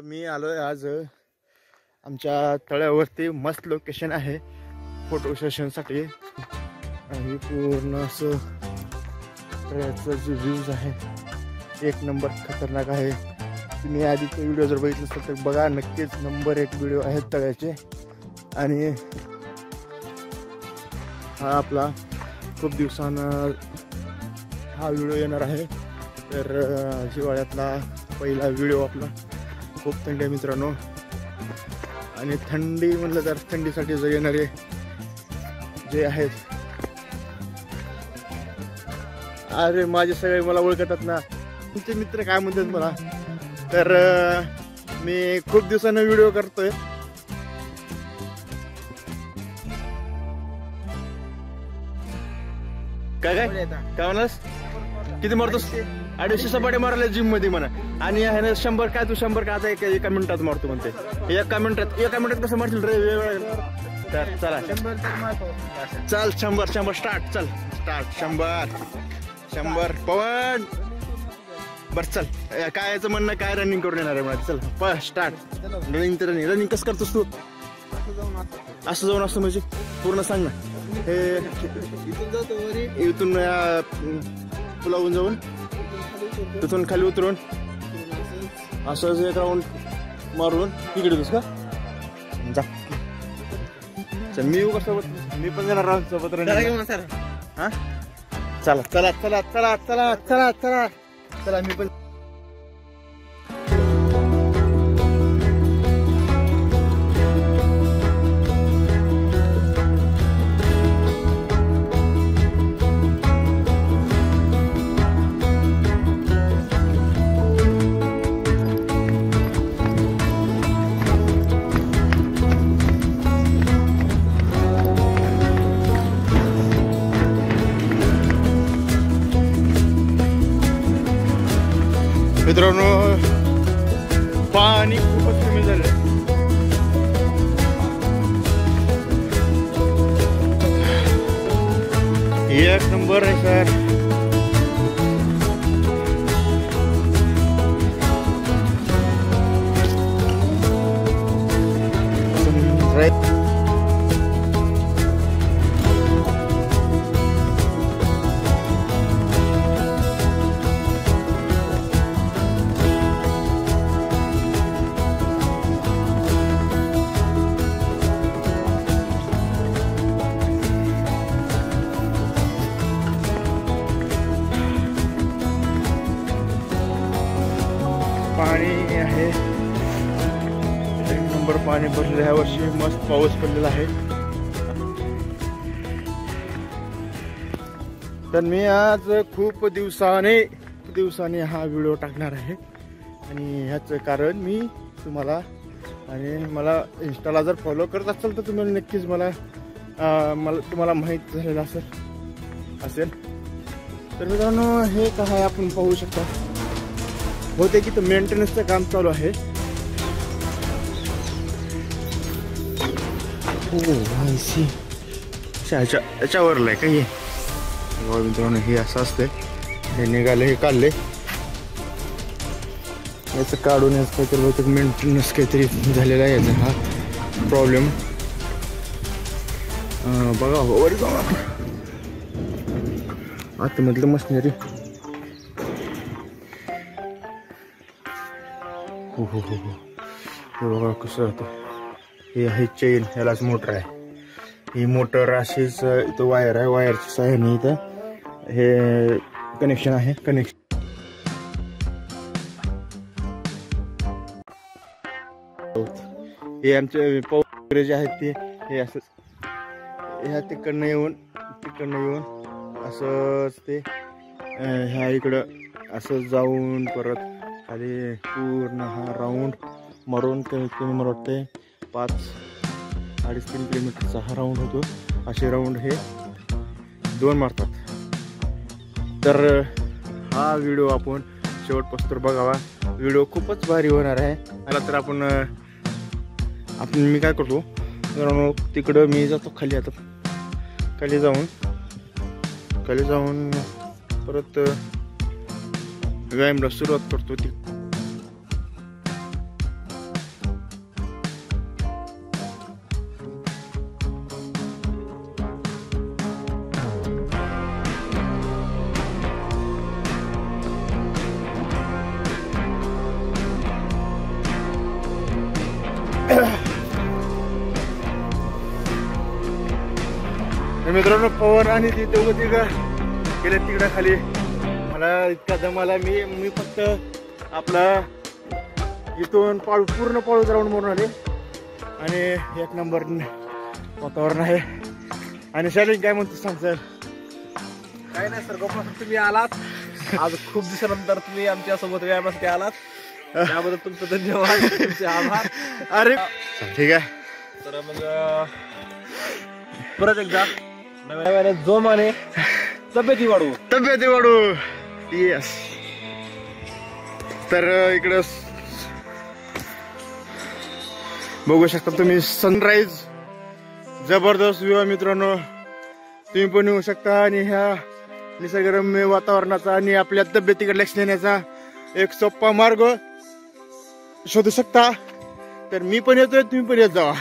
मी आलोय आज आमच्या तळ्यावरती मस्त लोकेशन आहे फोटो सेशनसाठी आणि पूर्ण असं तळ्याचा जो व्ह्यूज आहे एक नंबर खतरनाक आहे। तुम्ही आधीचे व्हिडिओ जर बघितले असेल तर बघा, नक्कीच नंबर 1 व्हिडिओ आहेत तळ्याचे। आणि हा आपला खूप दिवसानं हा व्हिडिओ येणार आहे, तर हिवाळ्यातला पहिला व्हिडिओ आपला। खूप थंडी आहे मित्रांनो, आणि थंडी म्हटलं तर थंडीसाठी जे येणारे जे आहेत, अरे माझे सगळे मला ओळखतात ना, तुमचे मित्र काय म्हणतात मला, तर मी खूप दिवसानं व्हिडिओ करतोय। काय म्हणास, किती मारतोस? 250 सपाटे मारले जिम मध्ये म्हणा, आणि आहे ना 100 काय, तू 100 का आता एका मिनिटात मारतो म्हणते। एका मिनिटात कसं मारशील रे? वेळ चला चल 100 स्टार्ट, चल स्टार्ट 100 पवन बर चल। काय याचं म्हणणं काय, रनिंग करून येणार आहे मला, चल स्टार्ट। रनिंग कसं करतोस तू? असं जाऊन असं म्हणजे पूर्ण सांग ना। हे इथून पुलावून जाऊन तिथून खाली उतरून असं एक राऊंड मारून तिकडे येतोस का? जा चल, मी येऊ का सोबत? मी पण जाणार राहून सोबत रनिंग। हा चला चला चला चला चला चला चला चला, मी पण मित्रांनो पाणी खूपच कमी झालं। एक नंबर आहे सर। पाणी आहे एक नंबर, पाणी भरलेलं ह्या वर्षी, मस्त पाऊस पडलेला आहे। तर मी आज खूप दिवसाने हा व्हिडिओ टाकणार आहे, आणि ह्याचं कारण मी तुम्हाला, आणि मला इंस्टाला जर फॉलो करत असाल तर तुम्हाला नक्कीच तुम्हाला माहीत झालेलं असेल। तर मित्रांनो हे काय आपण पाहू शकता, होते की तर मेंटेनन्सचं काम चालू आहे। याच्यावरला आहे का हे? मित्रांनो हे असं असते, हे निघाले, हे काढले, याचं काढून याचं काहीतरी बहुतेक मेंटेनन्स काहीतरी झालेला आहे याचा हा प्रॉब्लेम। बघा वर जाऊ आतमधलं मशिनरी। हो हो हो हो, हे बघा कसं होतं। हे आहे चेन, ह्यालाच मोटर आहे। ही मोटर अशीच इथं वायर आहे, वायरच्या सहाय्याने इथं हे कनेक्शन आहे। हे आमचे पाऊस जे आहेत ते हे असंच ह्या तिकडनं येऊन असंच ते ह्या इकडं असं जाऊन परत खाली पूर्ण हा राऊंड मारून कमी मला वाटते 5-3.5 किलोमीटरचा हा राऊंड होतो। असे राऊंड हे 2 मारतात। तर हा व्हिडिओ आपण शेवटपासून बघावा, व्हिडिओ खूपच भारी होणार आहे। मला तर आपण मी काय करतो मित्रांनो, तिकडं मी जातो खाली, आता खाली जाऊन परत व्यायामाला सुरुवात करतो। मित्रांनो पवन आणि ती दोघं तिघं गेले तिकडं खाली. मला इतका दमाला मी फक्त आपला इथून पूर्ण पाळू राऊंड मारून आले आणि एक नंबर वातावरण आहे. आणि शालिन काय म्हणतो सांग सर? काय नाही सर, गोपाळ तुम्ही आलात आज, खूप दिवसानंतर तुम्ही आमच्या सोबत व्यायामासाठी आलात, त्याबद्दल तुमचं धन्यवाद, तुमचे आभार. अरे ठीक आहे. तर मग परत एकदा नव्याने जोमाने तब्येती वाढू. येस. तर इकडं बघू शकता तुम्ही सनराईज, जबरदस्त व्ह्यू आहे मित्रांनो. तुम्ही पण येऊ शकता आणि ह्या निसर्गरम्य वातावरणाचा आणि आपल्या तब्येतीकडे लक्ष देण्याचा एक सोपा मार्ग शोधू शकता. तर मी पण येतोय, तुम्ही पण येत जावा.